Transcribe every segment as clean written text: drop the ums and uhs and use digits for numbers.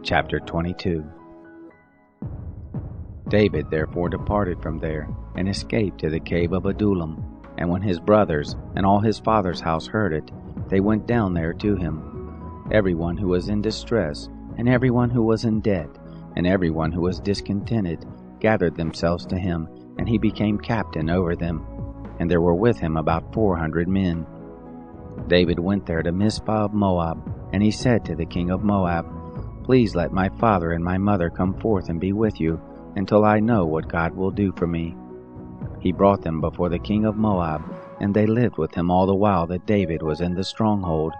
Chapter 22. David therefore departed from there, and escaped to the cave of Adullam. And when his brothers and all his father's house heard it, they went down there to him, everyone who was in distress, and everyone who was in debt, and everyone who was discontented, gathered themselves to him, and he became captain over them. And there were with him about 400 men. David went there to Mizpah of Moab, and he said to the king of Moab, "Please let my father and my mother come forth and be with you, until I know what God will do for me." He brought them before the king of Moab, and they lived with him all the while that David was in the stronghold.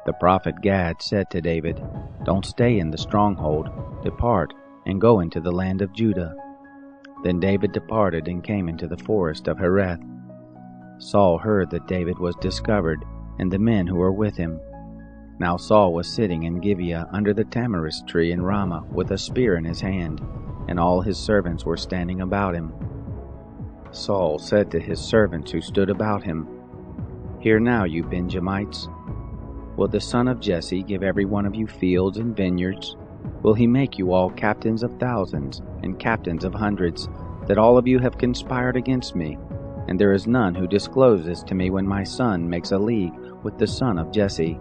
The prophet Gad said to David, "Don't stay in the stronghold, depart, and go into the land of Judah." Then David departed and came into the forest of Hereth. Saul heard that David was discovered, and the men who were with him. Now Saul was sitting in Gibeah under the tamarisk tree in Ramah with a spear in his hand, and all his servants were standing about him. Saul said to his servants who stood about him, "Hear now, you Benjamites. Will the son of Jesse give every one of you fields and vineyards? Will he make you all captains of thousands and captains of hundreds, that all of you have conspired against me? And there is none who discloses to me when my son makes a league with the son of Jesse.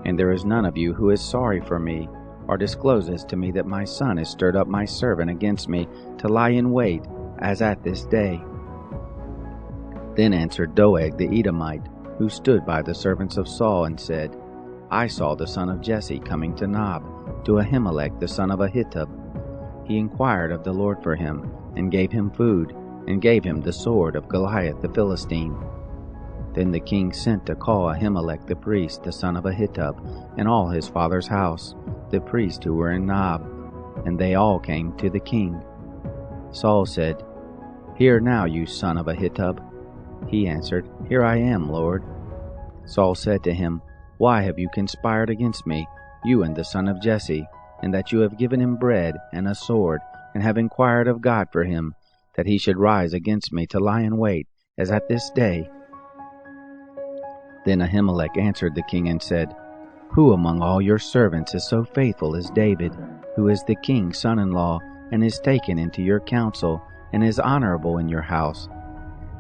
And there is none of you who is sorry for me, or discloses to me that my son has stirred up my servant against me to lie in wait, as at this day." Then answered Doeg the Edomite, who stood by the servants of Saul, and said, "I saw the son of Jesse coming to Nob, to Ahimelech the son of Ahitub. He inquired of the Lord for him, and gave him food, and gave him the sword of Goliath the Philistine." Then the king sent to call Ahimelech the priest, the son of Ahitub, and all his father's house, the priests who were in Nob, and they all came to the king. Saul said, "Hear now, you son of Ahitub." He answered, "Here I am, Lord." Saul said to him, "Why have you conspired against me, you and the son of Jesse, in that you have given him bread and a sword, and have inquired of God for him, that he should rise against me to lie in wait, as at this day?" Then Ahimelech answered the king and said, "Who among all your servants is so faithful as David, who is the king's son-in-law, and is taken into your counsel, and is honorable in your house?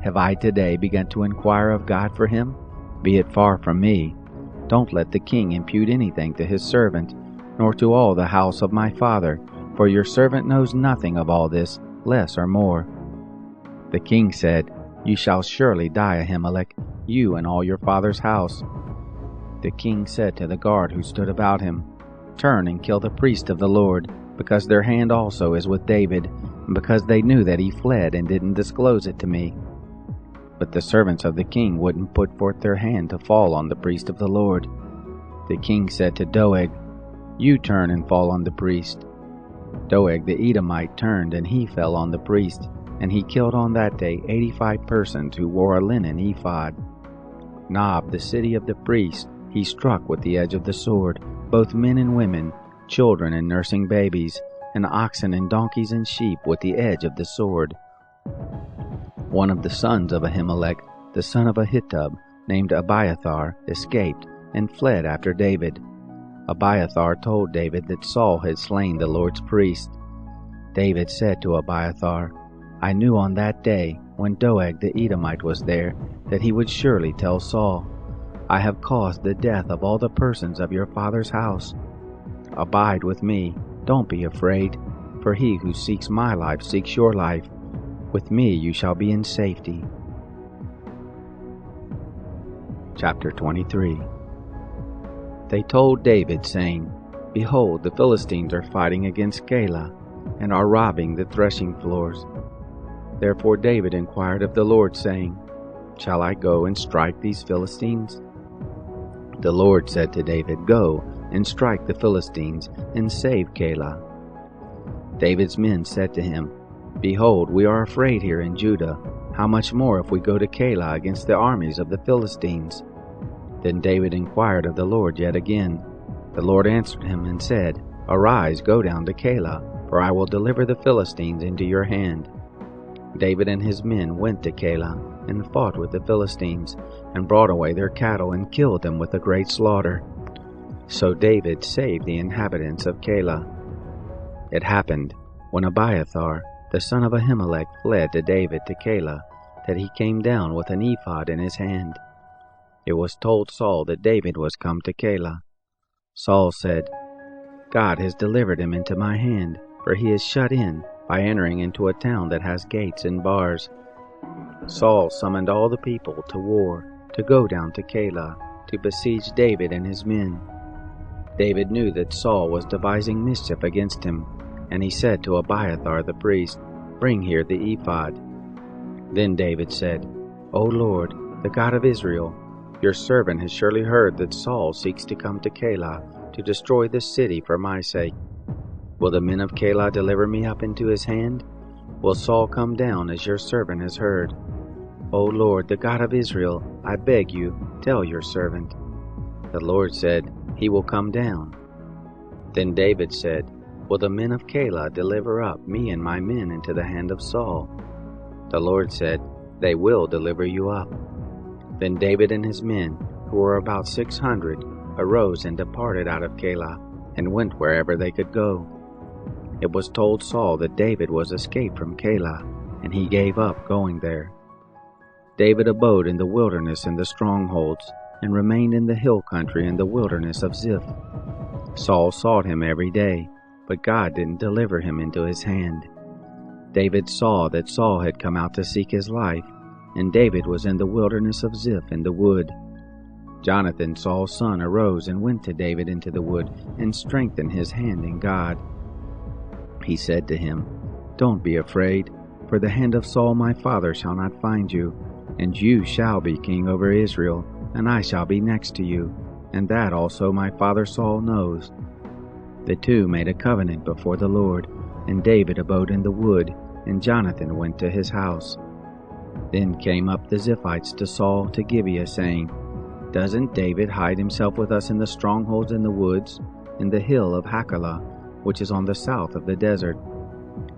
Have I today begun to inquire of God for him? Be it far from me. Don't let the king impute anything to his servant, nor to all the house of my father, for your servant knows nothing of all this, less or more." The king said, "You shall surely die, Ahimelech, you and all your father's house." The king said to the guard who stood about him, "Turn and kill the priest of the Lord, because their hand also is with David, and because they knew that he fled and didn't disclose it to me." But the servants of the king wouldn't put forth their hand to fall on the priest of the Lord. The king said to Doeg, "You turn and fall on the priest." Doeg the Edomite turned, and he fell on the priest, and he killed on that day 85 persons who wore a linen ephod. Nob, the city of the priest, he struck with the edge of the sword, both men and women, children and nursing babies, and oxen and donkeys and sheep with the edge of the sword. One of the sons of Ahimelech, the son of Ahitub, named Abiathar, escaped and fled after David. Abiathar told David that Saul had slain the Lord's priest. David said to Abiathar, "I knew on that day, when Doeg the Edomite was there, that he would surely tell Saul. I have caused the death of all the persons of your father's house. Abide with me, don't be afraid, for he who seeks my life seeks your life. With me you shall be in safety." Chapter 23. They told David, saying, "Behold, the Philistines are fighting against Keilah, and are robbing the threshing floors." Therefore David inquired of the Lord, saying, "Shall I go and strike these Philistines?" The Lord said to David, "Go and strike the Philistines, and save Keilah." David's men said to him, "Behold, we are afraid here in Judah. How much more if we go to Keilah against the armies of the Philistines?" Then David inquired of the Lord yet again. The Lord answered him and said, "Arise, go down to Keilah, for I will deliver the Philistines into your hand." David and his men went to Keilah, and fought with the Philistines, and brought away their cattle, and killed them with a great slaughter. So David saved the inhabitants of Keilah. It happened, when Abiathar, the son of Ahimelech, fled to David to Keilah, that he came down with an ephod in his hand. It was told Saul that David was come to Keilah. Saul said, God has delivered him into my hand, for he is shut in by entering into a town that has gates and bars. Saul summoned all the people to war, to go down to Keilah, to besiege David and his men. David knew that Saul was devising mischief against him, and he said to Abiathar the priest, Bring here the ephod. Then David said, O Lord, the God of Israel, your servant has surely heard that Saul seeks to come to Keilah to destroy this city for my sake. Will the men of Keilah deliver me up into his hand? Will Saul come down as your servant has heard? O Lord, the God of Israel, I beg you, tell your servant. The Lord said, He will come down. Then David said, Will the men of Keilah deliver up me and my men into the hand of Saul? The Lord said, They will deliver you up. Then David and his men, who were about 600, arose and departed out of Keilah, and went wherever they could go. It was told Saul that David was escaped from Keilah, and he gave up going there. David abode in the wilderness in the strongholds, and remained in the hill country in the wilderness of Ziph. Saul sought him every day, but God didn't deliver him into his hand. David saw that Saul had come out to seek his life, and David was in the wilderness of Ziph in the wood. Jonathan, Saul's son, arose and went to David into the wood, and strengthened his hand in God. He said to him, Don't be afraid, for the hand of Saul my father shall not find you, and you shall be king over Israel, and I shall be next to you, and that also my father Saul knows. The two made a covenant before the Lord, and David abode in the wood, and Jonathan went to his house. Then came up the Ziphites to Saul to Gibeah, saying, Doesn't David hide himself with us in the strongholds in the woods, in the hill of Hachilah, which is on the south of the desert?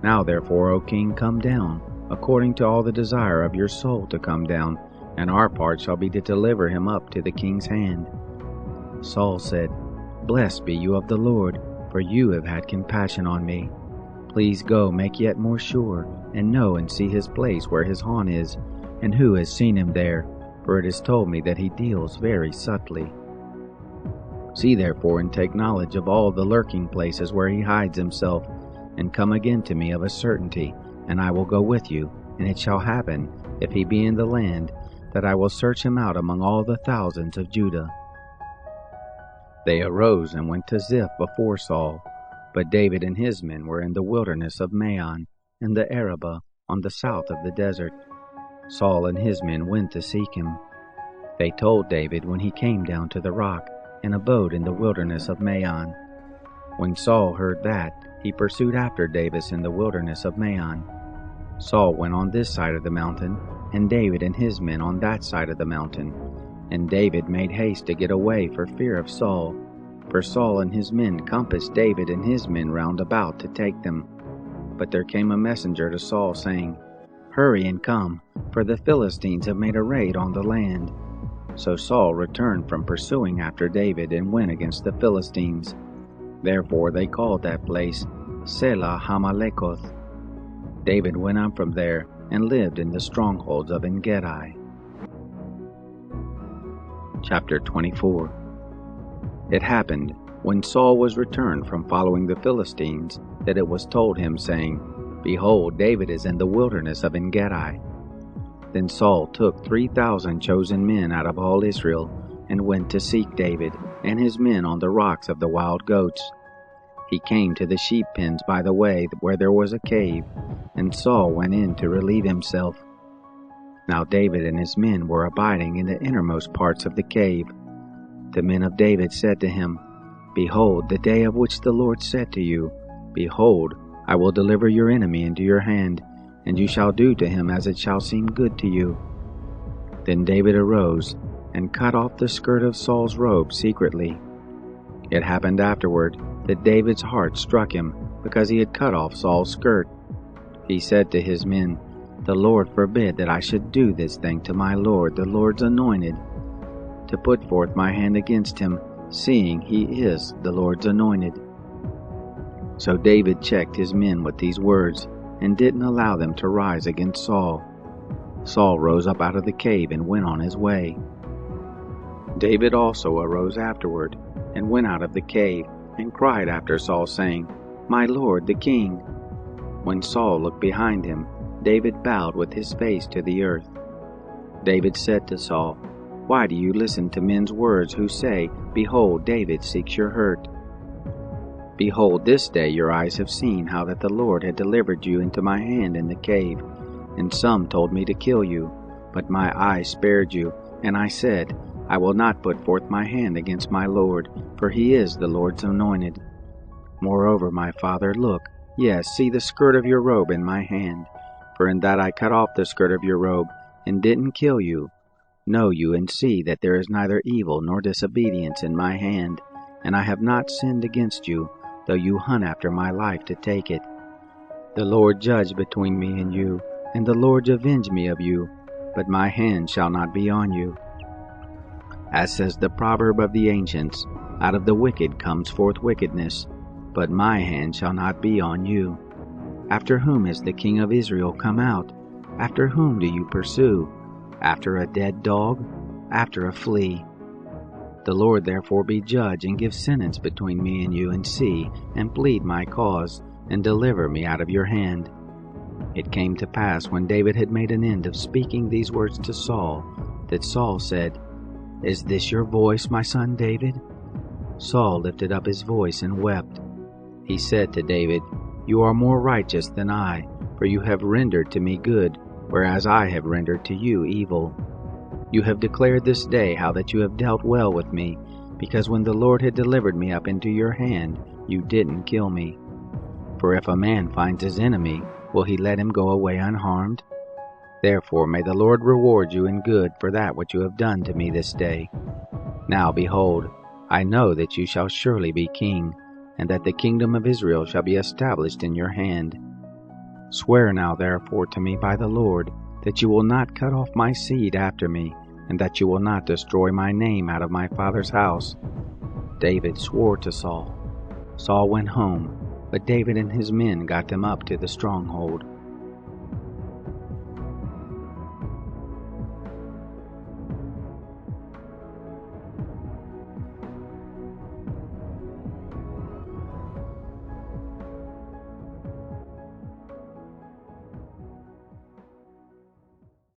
Now therefore, O king, come down, according to all the desire of your soul to come down, and our part shall be to deliver him up to the king's hand. Saul said, Blessed be you of the Lord, for you have had compassion on me. Please go, make yet more sure, and know and see his place where his haunt is, and who has seen him there, for it is told me that he deals very subtly. See therefore and take knowledge of all the lurking places where he hides himself, and come again to me of a certainty, and I will go with you, and it shall happen, if he be in the land, that I will search him out among all the thousands of Judah. They arose and went to Ziph before Saul, but David and his men were in the wilderness of Maon, in the Arabah, on the south of the desert. Saul and his men went to seek him. They told David when he came down to the rock, and abode in the wilderness of Maon. When Saul heard that, he pursued after David in the wilderness of Maon. Saul went on this side of the mountain, and David and his men on that side of the mountain. And David made haste to get away for fear of Saul, for Saul and his men compassed David and his men round about to take them. But there came a messenger to Saul, saying, Hurry and come, for the Philistines have made a raid on the land. So Saul returned from pursuing after David and went against the Philistines. Therefore they called that place Selah Hamalekoth. David went up from there and lived in the strongholds of En-gedi. Chapter 24. It happened, when Saul was returned from following the Philistines, that it was told him, saying, Behold, David is in the wilderness of En-gedi. Then Saul took 3,000 chosen men out of all Israel, and went to seek David and his men on the rocks of the wild goats. He came to the sheep pens by the way where there was a cave, and Saul went in to relieve himself. Now David and his men were abiding in the innermost parts of the cave. The men of David said to him, Behold, the day of which the Lord said to you, Behold, I will deliver your enemy into your hand, and you shall do to him as it shall seem good to you. Then David arose, and cut off the skirt of Saul's robe secretly. It happened afterward that David's heart struck him, because he had cut off Saul's skirt. He said to his men, The Lord forbid that I should do this thing to my Lord, the Lord's anointed, to put forth my hand against him, seeing he is the Lord's anointed." So David checked his men with these words, and didn't allow them to rise against Saul. Saul rose up out of the cave and went on his way. David also arose afterward, and went out of the cave, and cried after Saul, saying, "My lord the king." When Saul looked behind him, David bowed with his face to the earth. David said to Saul, "Why do you listen to men's words who say, 'Behold, David seeks your hurt'? Behold, this day your eyes have seen how that the Lord had delivered you into my hand in the cave, and some told me to kill you, but my eye spared you, and I said, I will not put forth my hand against my Lord, for he is the Lord's anointed. Moreover, my father, look, yes, see the skirt of your robe in my hand, for in that I cut off the skirt of your robe, and didn't kill you. Know you and see that there is neither evil nor disobedience in my hand, and I have not sinned against you, though you hunt after my life to take it. The Lord judge between me and you, and the Lord avenge me of you, but my hand shall not be on you. As says the proverb of the ancients, out of the wicked comes forth wickedness, but my hand shall not be on you. After whom is the king of Israel come out? After whom do you pursue? After a dead dog? After a flea? The Lord therefore be judge, and give sentence between me and you, and see, and plead my cause, and deliver me out of your hand." It came to pass, when David had made an end of speaking these words to Saul, that Saul said, "Is this your voice, my son David?" Saul lifted up his voice and wept. He said to David, "You are more righteous than I, for you have rendered to me good, whereas I have rendered to you evil. You have declared this day how that you have dealt well with me, because when the Lord had delivered me up into your hand, you didn't kill me. For if a man finds his enemy, will he let him go away unharmed? Therefore may the Lord reward you in good for that which you have done to me this day. Now behold, I know that you shall surely be king, and that the kingdom of Israel shall be established in your hand. Swear now therefore to me by the Lord, that you will not cut off my seed after me, and that you will not destroy my name out of my father's house." David swore to Saul. Saul went home, but David and his men got them up to the stronghold.